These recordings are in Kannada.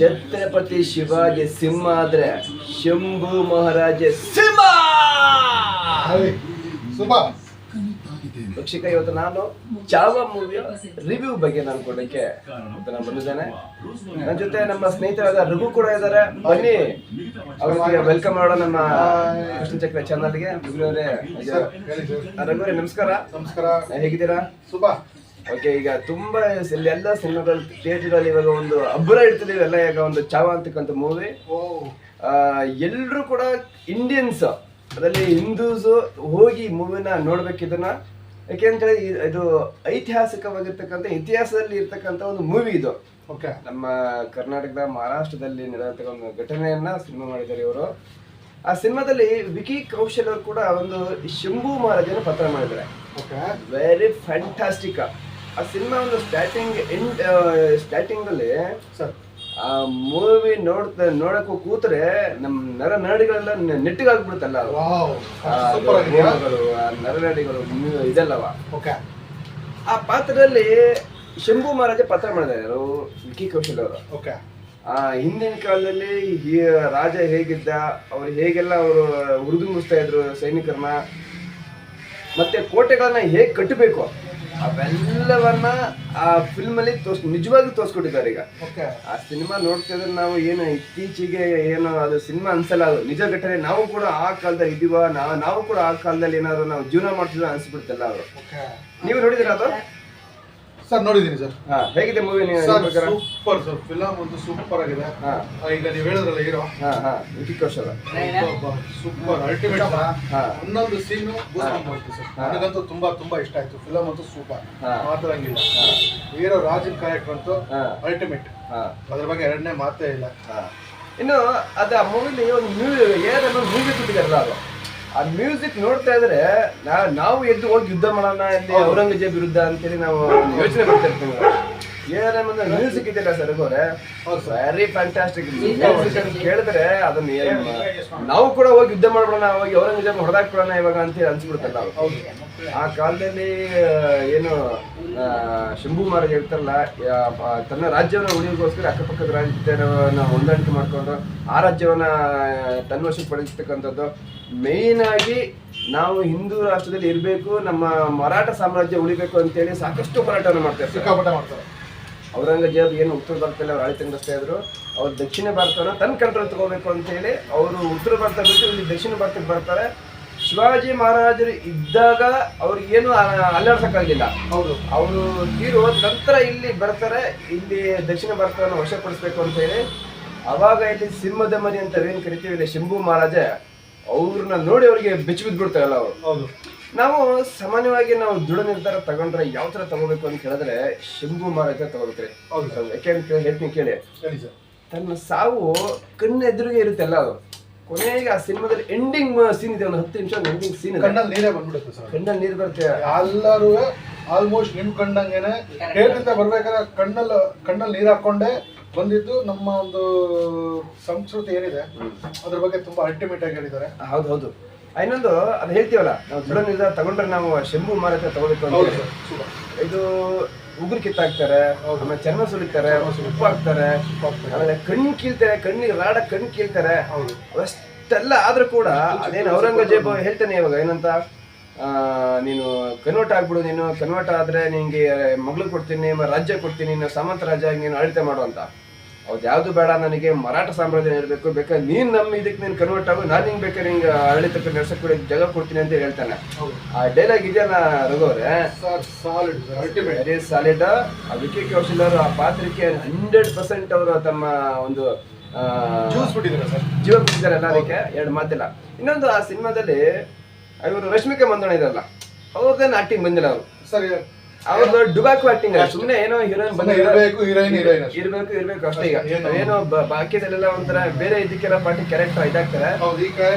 ಛತ್ರಪತಿ ಶಿವಾಜಿ ಸಿಂಹ ಆದ್ರೆ ಶಂಭು ಮಹಾರಾಜ ಸಿಂಹ. ವೀಕ್ಷಕ, ಇವತ್ತು ನಾನು ಚಾವ ಮೂವಿಯ ರಿವ್ಯೂ ಬಗ್ಗೆ ನಾನು ಕೊಡಲಿಕ್ಕೆ ನಾನು ಬಂದಿದ್ದೇನೆ. ನನ್ನ ಜೊತೆ ನಮ್ಮ ಸ್ನೇಹಿತರಾದ ರಘು ಕೂಡ ಇದ್ದಾರೆ. ಬನ್ನಿ ಅವ್ರಿಗೆ ವೆಲ್ಕಮ್ ಮಾಡೋಣ ನಮ್ಮ ಕೃಷ್ಣ ಚಕ್ರ ಚಾನಲ್ಗೆ. ರಘುವರೇ ನಮಸ್ಕಾರ. ನಮಸ್ಕಾರ, ಹೇಗಿದ್ದೀರಾ? ಸುಬಾ. ಓಕೆ, ಈಗ ತುಂಬಾ ಎಲ್ಲ ಸಿನಿಮಾಗಳು ಥಿಯೇಟರ್ ಇವಾಗ ಒಂದು ಅಬ್ಬರ ಇಡ್ತಿದೀವಿ ಎಲ್ಲ. ಈಗ ಒಂದು ಚಾವ ಅಂತಕ್ಕಂಥ ಮೂವಿ ಎಲ್ರು ಕೂಡ ಇಂಡಿಯನ್ಸ್, ಅದರಲ್ಲಿ ಹಿಂದೂಸ್ ಹೋಗಿ ಮೂವಿನ ನೋಡ್ಬೇಕಿದನ್ನ. ಯಾಕೆಂದ್ರೆ ಇದು ಐತಿಹಾಸಿಕವಾಗಿರ್ತಕ್ಕಂಥ ಇತಿಹಾಸದಲ್ಲಿ ಇರ್ತಕ್ಕಂಥ ಒಂದು ಮೂವಿ ಇದು. ನಮ್ಮ ಕರ್ನಾಟಕದ ಮಹಾರಾಷ್ಟ್ರದಲ್ಲಿ ನಡೆದಂತ ಒಂದು ಘಟನೆಯನ್ನ ಸಿನಿಮಾ ಮಾಡಿದ್ದಾರೆ ಇವರು. ಆ ಸಿನಿಮಾದಲ್ಲಿ ವಿಕಿ ಕೌಶಲ್ ಅವರು ಕೂಡ ಒಂದು ಶಂಭು ಮಹಾರಾಜನ ಪಾತ್ರ ಮಾಡಿದ್ದಾರೆ. Very fantastic. ಆ ಸಿನಿಮಾ ಒಂದು ಸ್ಟಾರ್ಟಿಂಗ್ ಅಲ್ಲಿ ಆ ಮೂವಿ ನೋಡಕ್ಕೂ ಕೂತ್ರೆ ನಮ್ ನರನಾಡಿಗಳೆಲ್ಲ ನೆಟ್ಟಿಗಾಗ್ಬಿಡುತ್ತಲ್ಲ, ನರನಾಡಿಗಳು ಇದೆಲ್ಲವ. ಆ ಪಾತ್ರದಲ್ಲಿ ಶಂಭು ಮಹಾರಾಜ ಪಾತ್ರ ಮಾಡಿದ್ದಾರೆ ವಿಕಿ ಕೌಶಲ್ ಅವರು. ಹಿಂದಿನ ಕಾಲದಲ್ಲಿ ರಾಜ ಹೇಗಿದ್ದ, ಅವ್ರು ಹೇಗೆಲ್ಲ ಅವರು ಹುರಿದುಂಬಿಸ್ತಾ ಇದ್ರು ಸೈನಿಕರನ್ನ, ಮತ್ತೆ ಕೋಟೆಗಳನ್ನ ಹೇಗೆ ಕಟ್ಟಬೇಕು ಅವೆಲ್ಲವನ್ನ ಆ ಫಿಲ್ಮ್ ಅಲ್ಲಿ ನಿಜವಾಗಿ ತೋರಿಸ್ಕೊಟ್ಟಿದ್ದಾರೆ. ಈಗ ಆ ಸಿನಿಮಾ ನೋಡ್ತಿದ್ರೆ ನಾವು ಏನು ಇತ್ತೀಚೆಗೆ ಏನು ಅದು ಸಿನಿಮಾ ಅನ್ಸಲ್ಲ, ಅದು ನಿಜ ಘಟನೆ. ನಾವು ಕೂಡ ಆ ಕಾಲದಲ್ಲಿ ಇದೀವ, ನಾವು ಕೂಡ ಆ ಕಾಲದಲ್ಲಿ ಏನಾದ್ರು ನಾವು ಜೀವನ ಮಾಡ್ತಿದ್ವಿ ಅನ್ಸ್ಬಿಡ್ತಲ್ಲ ಅವರು. ನೀವು ನೋಡಿದಿರ ಅದು? ಸರ್ ನೋಡಿದೀನಿ ಸರ್. ಹೇಗಿದೆ ಮೂವಿ? ಸೂಪರ್ ಸರ್, ಫಿಲಂ ಒಂದು ಸೂಪರ್ ಆಗಿದೆ. ಈಗ ನೀವು ಹೇಳಿದ್ರಲ್ಲ hero Vicky Kaushal, super ultimate. ಒಂದೊಂದು ಸೀನು ಸರ್, ನನಗಂತೂ ತುಂಬಾ ಇಷ್ಟ ಆಯ್ತು. ಫಿಲಂ ಅಂತೂ ಸೂಪರ್, ಮಾತಾಡಂಗಿಲ್ಲ. ಹೀರೋ ರಾಜನ್ ಕ್ಯಾರೆಕ್ಟರ್ ಅಂತೂ ಅಲ್ಟಿಮೇಟ್, ಅದ್ರ ಬಗ್ಗೆ ಎರಡನೇ ಮಾತೇ ಇಲ್ಲ. ಇನ್ನು ಅದ ಆ ಮೂವಿಲಿ ಒಂದು ಮ್ಯೂಸಿಕ್ ಕೊಟ್ಟಿದ್ದಾರಲ್ಲ, ಅದು ಆ ಮ್ಯೂಸಿಕ್ ನೋಡ್ತಾ ಇದ್ರೆ ನಾವು ಎದ್ದು ಹೋಗಿ ಯುದ್ಧ ಮಾಡೋಣ ಇಲ್ಲಿ ಔರಂಗಜೇಬ್ ವಿರುದ್ಧ ಅಂತೇಳಿ ನಾವು ಯೋಚನೆ ಮಾಡ್ತಾ ಇರ್ತೀವಿ. ಏನಂದ್ರೆ ಮ್ಯೂಸಿಕ್ ಇದೆಯಲ್ಲ ಸರ್ ಅವರೇ, ವೆರಿ ಫ್ಯಾಂಟಾಸ್ಟಿಕ್. ಕೇಳಿದ್ರೆ ಅದನ್ನ ನಾವು ಕೂಡ ಹೋಗಿ ಯುದ್ಧ ಮಾಡ್ಬಿಡೋಣ, ಹೋಗಿ ಔರಂಗಜೇಬ್ ಹೊಡೆದಾಕ್ಬಿಡೋಣ ಇವಾಗ ಅಂತೇಳಿ ಅನ್ಸ್ಬಿಡುತ್ತಲ್ಲ. ಆ ಕಾಲದಲ್ಲಿ ಏನು ಶಂಭು ಮಹಾರಾಜ ಇರ್ತಾರಲ್ಲ, ತನ್ನ ರಾಜ್ಯವನ್ನ ಉಳಿಯೋಗೋಸ್ಕರ ಅಕ್ಕಪಕ್ಕದ ರಾಜ್ಯನ ಹೊಂದಾಣಿಕೆ ಮಾಡ್ಕೊಂಡು ಆ ರಾಜ್ಯವನ್ನ ತನ್ವಶಕ್ಕೆ ಪಡಿಸ್ತಕ್ಕಂಥದ್ದು. ಮೇನ್ ಆಗಿ ನಾವು ಹಿಂದೂ ರಾಷ್ಟ್ರದಲ್ಲಿ ಇರಬೇಕು, ನಮ್ಮ ಮರಾಠ ಸಾಮ್ರಾಜ್ಯ ಉಳಿಬೇಕು ಅಂತೇಳಿ ಸಾಕಷ್ಟು ಹೋರಾಟವನ್ನು ಮಾಡ್ತಾರೆ. ಔರಂಗಜೇಬ್ ಏನು ಉತ್ತರ ಭಾರತದಲ್ಲಿ ಅವ್ರು ಆಳ್ವಿಕೆ ನಡೆಸ್ತಾ ಇದ್ರು, ಅವ್ರು ದಕ್ಷಿಣ ಭಾರತವನ್ನು ತನ್ನ ಕಂಟ್ರೋಲ್ ತಗೋಬೇಕು ಅಂತೇಳಿ ಅವರು ಉತ್ತರ ಭಾರತ ಬಿಟ್ಟು ಇಲ್ಲಿ ದಕ್ಷಿಣ ಭಾರತಕ್ಕೆ ಬರ್ತಾರೆ. ಶಿವಾಜಿ ಮಹಾರಾಜರು ಇದ್ದಾಗ ಅವ್ರಿಗೇನು ಅಲ್ಲಾಡ್ಸಕ್ಕಾಗಲಿಲ್ಲ. ಅವರು ತೀರು ನಂತರ ಇಲ್ಲಿ ಬರ್ತಾರೆ, ಇಲ್ಲಿ ದಕ್ಷಿಣ ಭಾರತವನ್ನು ವಶಪಡಿಸ್ಬೇಕು ಅಂತ ಹೇಳಿ. ಅವಾಗ ಇಲ್ಲಿ ಸಿಂಹದ ಮರಿ ಅಂತ ಏನ್ ಕರಿತೀವಿ ಇಲ್ಲಿ ಶಂಭು ಮಹಾರಾಜ, ಅವ್ರನ್ನ ನೋಡಿ ಅವ್ರಿಗೆ ಬೆಚ್ಚಿ ಬಿದ್ಬಿಡ್ತಾರಲ್ಲ ಅವರು. ನಾವು ಸಾಮಾನ್ಯವಾಗಿ ನಾವು ದೃಢ ನಿರ್ಧಾರ ತಗೊಂಡ್ರೆ ಯಾವ ತರ ತಗೋಬೇಕು ಅಂತ ಹೇಳಿದ್ರೆ ಶಂಭು ಮಹಾರಾಜ ತಗೋಬೇಕ್ರಿ. ಯಾಕೆಂತ ಹೇಳ್ತೀನಿ ಕೇಳಿ. ತನ್ನ ಸಾವು ಕಣ್ಣ ಎದುರಿಗೆ ಇರುತ್ತೆಲ್ಲ, ಅದು ಕೊನೆಗೆ ಆ ಸಿನಿಮಾದಲ್ಲಿ ಎಂಡಿಂಗ್ ಸೀನ್ ಇದೆ, ಒಂದು 10 ನಿಮಿಷ ಎಂಡಿಂಗ್ ಸೀನ್ ಇದೆ. ಕಣ್ಣಲ್ಲಿ ನೀರೇ ಬಂದ್ಬಿಡುತ್ತೆ ಸರ್, ಕಣ್ಣಲ್ಲಿ ನೀರು ಬರುತ್ತೆ. ಎಲ್ಲರೂ ಆಲ್ಮೋಸ್ಟ್ ನಿಮ್ ಕಂಡಂಗೆನೆ ಹೇಳ್ತಾ ಬರ್ಬೇಕಾದ್ರೆ ಕಣ್ಣಲ್ಲಿ ನೀರು ಹಾಕೊಂಡೆ ಬಂದಿದ್ದು. ನಮ್ಮ ಒಂದು ಸಂಸ್ಕೃತಿ ಏನಿದೆ ಅದ್ರ ಬಗ್ಗೆ ತುಂಬಾ ಅಲ್ಟಿಮೇಟ್ ಆಗಿ ಹೇಳಿದ್ದಾರೆ. ಹೌದು. ಇನ್ನೊಂದು ಅದು ಹೇಳ್ತೀವಲ್ಲ, ನಾವು ದೃಢ ನಿರ್ಧಾರ ತಗೊಂಡ್ರೆ ನಾವು ಶಂಭು ಮಹಾರಾಜ ತಗೋಬೇಕು ಅಂತ. ಇದು ಉಗುರು ಕಿತ್ತಾಕ್ತಾರೆ, ಆಮೇಲೆ ಚರ್ಮ ಸುಲಿತಾರೆ, ಉಪ್ಪು ಹಾಕ್ತಾರೆ, ಆಮೇಲೆ ಕಣ್ಣು ಕೀಳ್ತಾರೆ, ಕಣ್ಣಿಗೆ ಕಣ್ಣು ಕೀಳ್ತಾರೆ. ಅಷ್ಟೆಲ್ಲ ಆದ್ರೂ ಕೂಡ ಅದೇನು ಔರಂಗಜೇಬ್ ಹೇಳ್ತಾನೆ ಇವಾಗ ಏನಂತ, ನೀನು ಕನ್ವರ್ಟ್ ಆಗ್ಬಿಡು, ನೀನು ಕನ್ವರ್ಟ್ ಆದ್ರೆ ನಿಂಗೆ ಮಗಳು ಕೊಡ್ತೀನಿ, ರಾಜ್ಯ ಕೊಡ್ತೀನಿ, ನೀನು ಸಾಮಂತ ರಾಜ್ಯ ನೀನು ಆಡಳಿತ ಮಾಡು ಅಂತ. ಅವ್ದು ಯಾವ್ದು ಬೇಡ, ನನಗೆ ಮರಾಠ ಸಾಮ್ರಾಜ್ಯ ಇರಬೇಕು, ಬೇಕಾದ್ರೆ ನೀನ್ ನಮ್ಮ ಇದಕ್ಕೆ ನೀನು ಕನ್ವರ್ಟ್ ಆಗು, ನಾನು ಹಿಂಗ್ ಬೇಕಾದ್ರೆ ಹಿಂಗೆ ಆಡಳಿತಕ್ಕೆ ನಡ್ಸಕ್ ಕೂಡ ಜಾಗ ಕೊಡ್ತೀನಿ ಅಂತ ಹೇಳ್ತಾನೆ. ಆ ಡೈಲಾಗ್ ಇದೆಯಲ್ಲ ರಘುವರೇ, ವೆರಿ ಸಾಲಿಡ್. ಆ ವಿಕಿ ಕೌಶಲ್ ಅವರು ಆ ಪಾತ್ರಕ್ಕೆ 100% ಅವರು ತಮ್ಮ ಒಂದು ಜೀವ ಕೊಟ್ಟಿದ್ದಾರೆ. ಅದಕ್ಕೆ ಎರಡು ಮಾತಿಲ್ಲ. ಇನ್ನೊಂದು ಆ ಸಿನಿಮಾದಲ್ಲಿ ಇವರು ರಶ್ಮಿಕಾ ಮಂದಣ್ಣ ಇರಲ್ಲ, ಅವ್ರದ್ದೇನು ಆಕ್ಟಿಂಗ್ ಬಂದಿಲ್ಲ. ಅವರು ಸರಿ, ಅವ್ರದ್ದು ಡುಬಾಕು ಆಕ್ಟಿಂಗ್, ಸುಮ್ಮನೆ ಏನೋ ಹೀರೋಯಿನ್ ಇರ್ಬೇಕು ಅಷ್ಟೇ. ಈಗ ಏನೋ ಬಾಕಿದಲ್ಲೆಲ್ಲ ಒಂಥರ ಬೇರೆ ಇದಕ್ಕೆಲ್ಲ ಪಾರ್ಟಿ ಕ್ಯಾರೆಕ್ಟರ್ ಇದಾಗ್ತಾರೆ.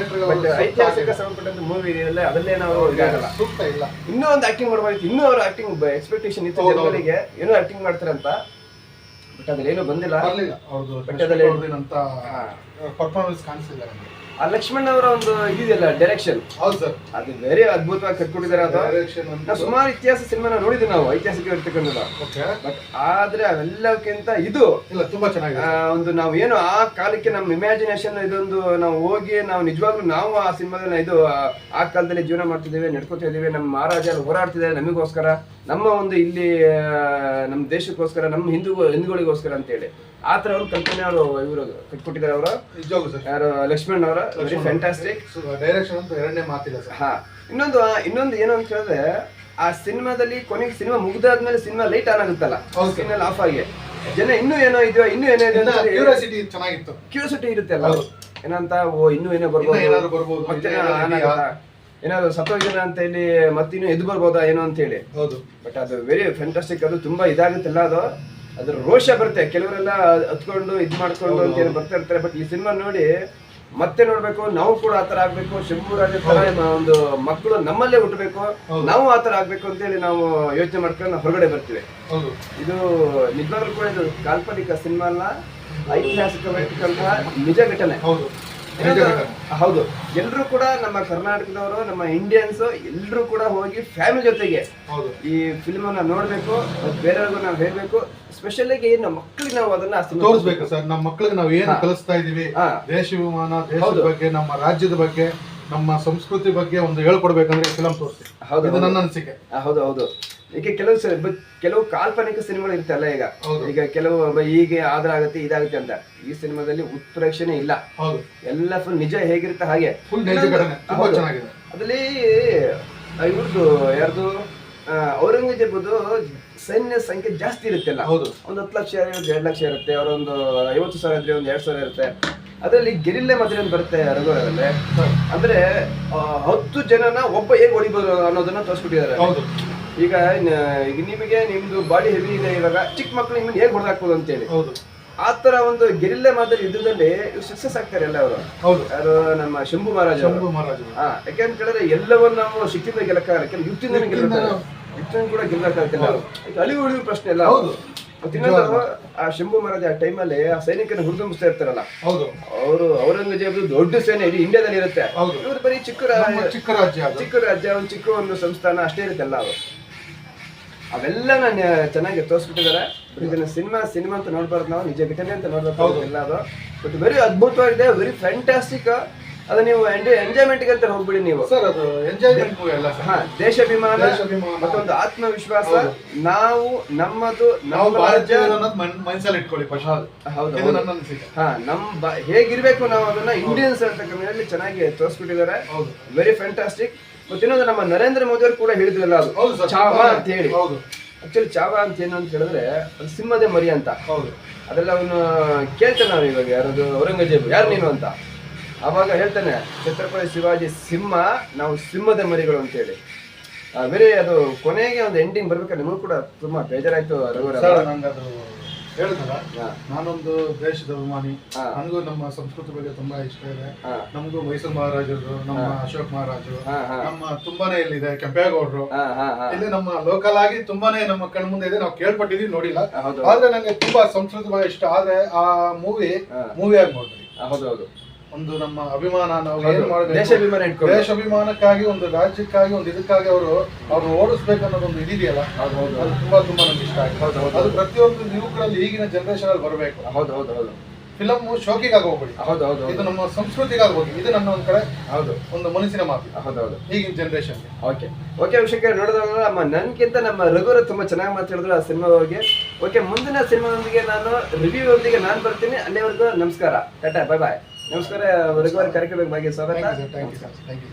ಐತಿಹಾಸಿಕ ಸಂಬಂಧಪಟ್ಟಂತ ಮೂವಿ ಇದೆಯಲ್ಲ, ಅದಲ್ಲೇ ನಾವು ಇದಾಗಲ್ಲ. ಇನ್ನೂ ಒಂದು ಆಕ್ಟಿಂಗ್ ಮಾಡ್ಬೇಕು, ಇನ್ನೂ ಅವ್ರ ಆಕ್ಟಿಂಗ್ ಎಕ್ಸ್ಪೆಕ್ಟೇಷನ್ ಇತ್ತು ಜನಗಳಿಗೆ, ಏನೋ ಆಕ್ಟಿಂಗ್ ಮಾಡ್ತಾರೆ ಅಂತ. ಬಟ್ ಅದ್ರಲ್ಲಿ ಏನೂ ಬಂದಿಲ್ಲ. ಪರ್ಫಾರ್ಮೆನ್ಸ್ ಕಾಣಿಸಿಲ್ಲ. ಆ ಲಕ್ಷ್ಮಣ್ ಅವರ ಒಂದು ಇದೆಯಲ್ಲ ಡೈರೆಕ್ಷನ್, ಹೌದು ಸರ್, ಅದು ವೆರಿ ಅದ್ಭುತವಾಗಿ ಕಟ್ಕೊಟ್ಟಿದ್ದಾರೆ. ಅದು ಡೈರೆಕ್ಷನ್ ನಾವು ಸುಮಾರು ಇತಿಹಾಸ ಸಿನಿಮಾನ ನೋಡಿದ್ವಿ ನಾವು, ಐತಿಹಾಸಿಕ ಇರ್ತಕ್ಕಂಥದ್ದು. ಓಕೆ, ಬಟ್ ಆದ್ರೆ ಅವೆಲ್ಲಕ್ಕಿಂತ ಇದು ಇಲ್ಲ ತುಂಬಾ ಚೆನ್ನಾಗಿದೆ. ಒಂದು ನಾವು ಏನು ಆ ಕಾಲಕ್ಕೆ ನಮ್ಮ ಇಮ್ಯಾಜಿನೇಷನ್ ಇದೊಂದು ನಾವು ಹೋಗಿ ನಾವು ನಿಜವಾಗ್ಲೂ ನಾವು ಆ ಸಿನಿಮಾದಲ್ಲಿ ಇದು ಆ ಕಾಲದಲ್ಲಿ ಜೀವನ ಮಾಡ್ತಿದ್ದೇವೆ, ನಡ್ಕೋತಾ ಇದ್ದೀವಿ, ನಮ್ಮ ಮಹಾರಾಜ ನಿಂತ್ಕೊಳ್ತಿದ್ದಾರೆ ನಮಗೋಸ್ಕರ, ನಮ್ಮ ಒಂದು ಇಲ್ಲಿ ನಮ್ಮ ದೇಶಕ್ಕೋಸ್ಕರ, ನಮ್ಮ ಹಿಂದೂಗಳಿಗೋಸ್ಕರ ಅಂತೇಳಿ ಆ ತರ ಒಂದು ಕಲ್ಪನೆ ಅವರು ಇವರು ಕಟ್ಕೊಟ್ಟಿದ್ದಾರೆ. ಅವರು ನಿಜವಾಗ್ಲೂ ಸರ್, ಯಾರು ಲಕ್ಷ್ಮಣ್ ಅವರ ವೆರಿ ಫ್ಯಾಂಟಾಸ್ಟಿಕ್ ಡೈರೆಕ್ಷನ್ ಅಂತ ಎರಡನೇ ಮಾತಿಲ್ಲ ಸರ್. ಹಾ, ಇನ್ನೊಂದು ಏನು ಅಂತ ಹೇಳಿದ್ರೆ, ಆ ಸಿನಿಮಾದಲ್ಲಿ ಕೊನೆಗೆ ಸಿನಿಮಾ ಮುಗ್ದಾದ್ಮೇಲೆ ಸಿನಿಮಾ ಲೈಟ್ ಆನ್ ಆಗುತ್ತಲ್ಲ, ಸ್ಕ್ರೀನ್ ಆಫ್ ಆಗಿ ಜನ ಇನ್ನೂ ಏನೋ ಇದೆಯೋ ಇನ್ನೂ ಏನೋ ಇದೆ ಅಂತ ಕ್ಯೂರಿಯಾಸಿಟಿ ಚೆನ್ನಾಗಿತ್ತು, ಕ್ಯೂರಿಯಾಸಿಟಿ ಇರುತ್ತೆ ಅಲ್ಲ, ಏನಂತ ಇನ್ನೂ ಏನೋ ಬರ್ಬೋದು, ಮತ್ತೆ ಏನಾದ್ರು ಸತ್ತೋಗಿರ ಅಂತ ಹೇಳಿ ಮತ್ತಿನ್ನೂ ಎದ್ದು ಬರ್ಬೋದಾ ಏನೋ ಅಂತ ಹೇಳಿ. ಹೌದು, ಬಟ್ ಅದು ವೆರಿ ಫ್ಯಾಂಟಾಸ್ಟಿಕ್. ಅದು ತುಂಬಾ ಇದಾಗುತ್ತಲ್ಲ, ಅದು ಅದ್ರ ರೋಷ ಬರುತ್ತೆ. ಕೆಲವರೆಲ್ಲ ಹತ್ಕೊಂಡು ಇದ್ ಮಾಡ್ಕೊಂಡು ಅಂತ ಏನು ಬರ್ತಾ ಇರ್ತಾರೆ. ಬಟ್ ಈ ಸಿನಿಮಾ ನೋಡಿ ಮತ್ತೆ ನೋಡ್ಬೇಕು, ನಾವು ಕೂಡ ಆತರ ಆಗ್ಬೇಕು, ಶಂಭುರಾಜ ತರ ಒಂದು ಮಕ್ಕಳು ನಮ್ಮಲ್ಲೇ ಹುಟ್ಟಬೇಕು, ನಾವು ಆತರ ಆಗ್ಬೇಕು ಅಂತ ಹೇಳಿ ನಾವು ಯೋಚನೆ ಮಾಡ್ಕೊಂಡು ಹೊರಗಡೆ ಬರ್ತೀವಿ. ಇದು ನಿಜವಾಗ್ಲೂ ಕೂಡ ಇದು ಕಾಲ್ಪನಿಕ ಸಿನಿಮಾ ಅಲ್ಲ, ಐತಿಹಾಸಿಕವಾಗಿರ್ತಕ್ಕಂತಹ ನಿಜ ಘಟನೆ. ಹೌದು, ಎಲ್ರು ಕೂಡ ನಮ್ಮ ಕರ್ನಾಟಕದವರು, ನಮ್ಮ ಇಂಡಿಯನ್ಸ್ ಎಲ್ರು ಕೂಡ ಹೋಗಿ ಫ್ಯಾಮಿಲಿ ಜೊತೆಗೆ ಈ ಫಿಲ್ಮ್ ಅನ್ನ ನೋಡ್ಬೇಕು, ಬೇರೆಯವ್ರಿಗೂ ನಾವು ಹೇಳ್ಬೇಕು. ಸ್ಪೆಷಲ್ ಆಗಿ ನಮ್ಮ ಮಕ್ಕಳಿಗೆ ನಾವು ಅದನ್ನ ತೋರಿಸ್ಬೇಕು ಸರ್. ನಮ್ಮ ಮಕ್ಕಳಿಗೆ ನಾವು ಏನು ಕಲಿಸ್ತಾ ಇದೀವಿ, ದೇಶಾಭಿಮಾನ, ದೇಶದ ಬಗ್ಗೆ, ನಮ್ಮ ರಾಜ್ಯದ ಬಗ್ಗೆ, ನಮ್ಮ ಸಂಸ್ಕೃತಿ ಬಗ್ಗೆ ಒಂದು ಹೇಳ್ಕೊಡ್ಬೇಕಂದ್ರೆ ಫಿಲಂ ತೋರಿಸಿ. ಇದು ನನ್ನ ಅನಿಸಿಕೆ. ಹೌದು, ಈಗ ಕೆಲವು ಕಾಲ್ಪನಿಕ ಸಿನಿಮಾಗಳು ಇರ್ತಲ್ಲ, ಈಗ ಕೆಲವು ಹೀಗೆ ಆಗುತ್ತೆ ಇದಾಗುತ್ತೆ ಅಂತ. ಈ ಸಿನಿಮಾದಲ್ಲಿ ಉತ್ಪ್ರೇಕ್ಷಣೆ ಇಲ್ಲ, ಎಲ್ಲ ಫುಲ್ ನಿಜ ಹೇಗಿರುತ್ತೆ ಹಾಗೆ. ಅದ್ರಲ್ಲಿ ಇವ್ರದ್ದು ಯಾರ್ದು ಔರಂಗಜೇಬದು ಸೈನ್ಯ ಸಂಖ್ಯೆ ಜಾಸ್ತಿ ಇರುತ್ತಲ್ಲ, ಒಂದು 10 ಲಕ್ಷ 2 ಲಕ್ಷ ಇರುತ್ತೆ, ಅವರೊಂದು 50,000 ಇದ್ರೆ ಒಂದು 2,000 ಇರುತ್ತೆ. ಅದರಲ್ಲಿ ಗೆರಿಲ್ಲೆ ಮಾದರಿ ಅಂತ ಬರುತ್ತೆ ರಘುವರಲ್ಲೇ, ಅಂದ್ರೆ 10 ಜನನ ಒಬ್ಬ ಹೇಗೆ ಹೊಡಿಬೋದು ಅನ್ನೋದನ್ನ ತೋರಿಸ್ಬಿಟ್ಟಿದ್ದಾರೆ. ಈಗ ನಿಮಗೆ ನಿಮ್ದು ಬಾಡಿ ಹೆವಿ ಇದೆ, ಇವಾಗ ಚಿಕ್ಕ ಮಕ್ಳು ನಿಮ್ಮನ್ನ ಹೇಗೆ ಹೊಡೆದಾಕ್ಬೋದು ಅಂತೇಳಿ ಆ ತರ ಒಂದು ಗೆರಿಲ್ಲೆ ಮಾದರಿ ಯುದ್ಧದಲ್ಲಿ ಸಕ್ಸಸ್ ಆಗ್ತಾರೆ ಎಲ್ಲ ಅವರು. ಯಾರು ನಮ್ಮ ಶಂಭು ಮಹಾರಾಜ. ಯಾಕೆಂತ ಕೇಳಿದ್ರೆ ಎಲ್ಲವನ್ನ ನಾವು ಶಕ್ತಿಯಿಂದ ಗೆಲ್ಲಕ್ಕಾಗಲ್ಲ, ಕೆಲವು ಯುಕ್ತಿಯಿಂದ ಗೆಲ್ಲಕ್ಕಾಗಲ್ಲ, ಯುಕ್ತಿಯಿಂದ ಕೂಡ ಗೆಲ್ಲಕ್ಕಾಗ್ತಿಲ್ಲ. ಅಳಿವು ಉಳಿವು ಪ್ರಶ್ನೆ ಎಲ್ಲ. ಇನ್ನೊಂದು ಆ ಶಂಭು ಮಹಾರಾಜ ಆ ಟೈಮಲ್ಲಿ ಆ ಸೈನಿಕನ ಹುರಿದುಂಬಿಸ್ತಾ ಇರ್ತಾರಲ್ಲ, ಅವರು ಔರಂಗಜೇಬ್ ದೊಡ್ಡ ಸೇನೆ ಇಡೀ ಇಂಡಿಯಾದಲ್ಲಿ ಇರುತ್ತೆ, ಇವ್ರು ಬರೀ ಚಿಕ್ಕ ರಾಜ್ಯ, ಒಂದು ಚಿಕ್ಕ ಒಂದು ಸಂಸ್ಥಾನ ಅಷ್ಟೇ ಇರುತ್ತಲ್ಲ. ಅವೆಲ್ಲ ನಾನು ಚೆನ್ನಾಗಿ ತೋರಿಸ್ಬಿಟ್ಟಿದ್ದಾರೆ. ಇದನ್ನ ಸಿನಿಮಾ ಅಂತ ನೋಡ್ಬಾರ್ದು, ನಾವು ನಿಜ ಘಟನೆ ಅಂತ ನೋಡ್ಬೇಕು ಎಲ್ಲ. ಅದು ಬಟ್ ವೆರಿ ಅದ್ಭುತವಾಗಿದೆ, ವೆರಿ ಫ್ಯಾಂಟಾಸ್ಟಿಕ್. ಅದು ನೀವು ಎಂಜಾಯ್ಮೆಂಟ್ ಅಂತ ಹೋಗ್ಬಿಡಿ ನೀವು. ದೇಶಾಭಿಮಾನ ಮತ್ತೊಂದು ಆತ್ಮವಿಶ್ವಾಸ, ನಾವು ನಮ್ಮದು ನಮ್ಮ ರಾಜ್ಯ ಹೇಗಿರ್ಬೇಕು ನಾವು ಅದನ್ನ ಇಂಡಿಯನ್ಸ್ ಅಂತ ಚೆನ್ನಾಗಿ ತೋರಿಸ್ಬಿಟ್ಟಿದ್ದಾರೆ. Very fantastic. ಮತ್ತಿನ್ನೊಂದು ನಮ್ಮ ನರೇಂದ್ರ ಮೋದಿ ಅವರು ಕೂಡ ಹೇಳಿದ್ರಲ್ಲ, ಅದು ಚಾವ ಅಂತ ಹೇಳಿ. ಆಕ್ಚುಲಿ ಚಾವ ಅಂತ ಏನು ಅಂತ ಹೇಳಿದ್ರೆ ಅದು ಸಿಂಹದೇ ಮರಿ ಅಂತ. ಅದೆಲ್ಲ ಅವನು ಕೇಳ್ತಾನೆ, ನಾವು ಇವಾಗ ಯಾರದು ಔರಂಗಜೇಬ್ ಯಾರು ನೀನು ಅಂತ. ಅವಾಗ ಹೇಳ್ತಾನೆ ಛತ್ರಪತಿ ಶಿವಾಜಿ ಸಿಂಹ, ನಾವು ಸಿಂಹದ ಮರಿಗಳು ಅಂತ ಹೇಳಿ. ಬೇರೆ ಅದು ಕೊನೆಗೆ ಒಂದು ಎಂಡಿಂಗ್ ಬರ್ಬೇಕಾದ್ರೆ ನಿಮಗೂ ಕೂಡ ತುಂಬಾ ಬೇಜಾರಾಯ್ತು ಹೇಳಿದ್ನಲ್ಲ, ನಾನೊಂದು ದೇಶದ ಅಭಿಮಾನಿ, ನನಗೂ ನಮ್ಮ ಸಂಸ್ಕೃತಿ ಬಗ್ಗೆ ತುಂಬಾ ಇಷ್ಟ ಇದೆ. ನಮ್ಗೂ ಮೈಸೂರು ಮಹಾರಾಜರು, ನಮ್ಮ ಅಶೋಕ್ ಮಹಾರಾಜರು, ನಮ್ಮ ತುಂಬಾನೇ ಇಲ್ಲಿದೆ ಕೆಂಪೇಗೌಡರು, ಇಲ್ಲಿ ನಮ್ಮ ಲೋಕಲ್ ಆಗಿ ತುಂಬಾನೇ ನಮ್ಮ ಕಣ್ಣ ಮುಂದೆ ಇದೆ. ನಾವು ಕೇಳ್ಪಟ್ಟಿದೀವಿ, ನೋಡಿಲ್ಲ. ಆದ್ರೆ ನಂಗೆ ತುಂಬಾ ಸಂಸ್ಕೃತಿ ಬಗ್ಗೆ ಇಷ್ಟ. ಆದ್ರೆ ಆ ಮೂವಿ ಆಗಿ ನೋಡ್ರಿ, ಒಂದು ನಮ್ಮ ಅಭಿಮಾನ, ನಾವು ಏನು ಮಾಡಬೇಕು, ದೇಶಾಭಿಮಾನಕ್ಕಾಗಿ, ಒಂದು ರಾಜ್ಯಕ್ಕಾಗಿ, ಒಂದು ಇದಕ್ಕಾಗಿ ಅವರು ಓಡಿಸ್ಬೇಕು ಅನ್ನೋದು ಒಂದು ಇದೆಯಲ್ಲ, ಅದು ತುಂಬಾ ನಮ್ಗೆ ಇಷ್ಟ ಆಗಿದೆ. ಅದು ಪ್ರತಿಯೊಂದು ಯುವಕರಲ್ಲಿ ಈಗಿನ ಜನರೇಷನ್ ಅಲ್ಲಿ ಬರಬೇಕು. ಫಿಲಮ್ ಶೋಕಿಗಾಗಿ ಹೋಗ್ಬೇಡಿ, ಇದು ನಮ್ಮ ಸಂಸ್ಕೃತಿಗಾಗಿ ಹೋಗಿ. ಇದು ನನ್ನ ಒಂದ್ ಕಡೆ ಒಂದು ಮನಸ್ಸಿನ ಮಾತು ಈಗಿನ ಜನರೇಷನ್. ಓಕೆ ವಿಷಯಕ್ಕೆ ನೋಡಿದ್ರಲ್ಲ, ನನ್ಗಿಂತ ನಮ್ಮ ರಘುವರ ತುಂಬಾ ಚೆನ್ನಾಗಿ ಮಾತಾಡಿದ್ರು ಆ ಸಿನಿಮಾ ಬಗ್ಗೆ. ಓಕೆ, ಮುಂದಿನ ಸಿನಿಮಾದೊಂದಿಗೆ ನಾನು ರಿವ್ಯೂ ಒಂದಿಗೆ ನಾನು ಬರ್ತೀನಿ. ಅಲ್ಲಿವರೆಗೂ ನಮಸ್ಕಾರ, ಟಾಟಾ, ಬಾಯ್. ನಮಸ್ಕಾರ ರಘುವರ ಕಾರ್ಯಕ್ರಮಕ್ಕೆ ಸ್ವಾಗತ. Thank you.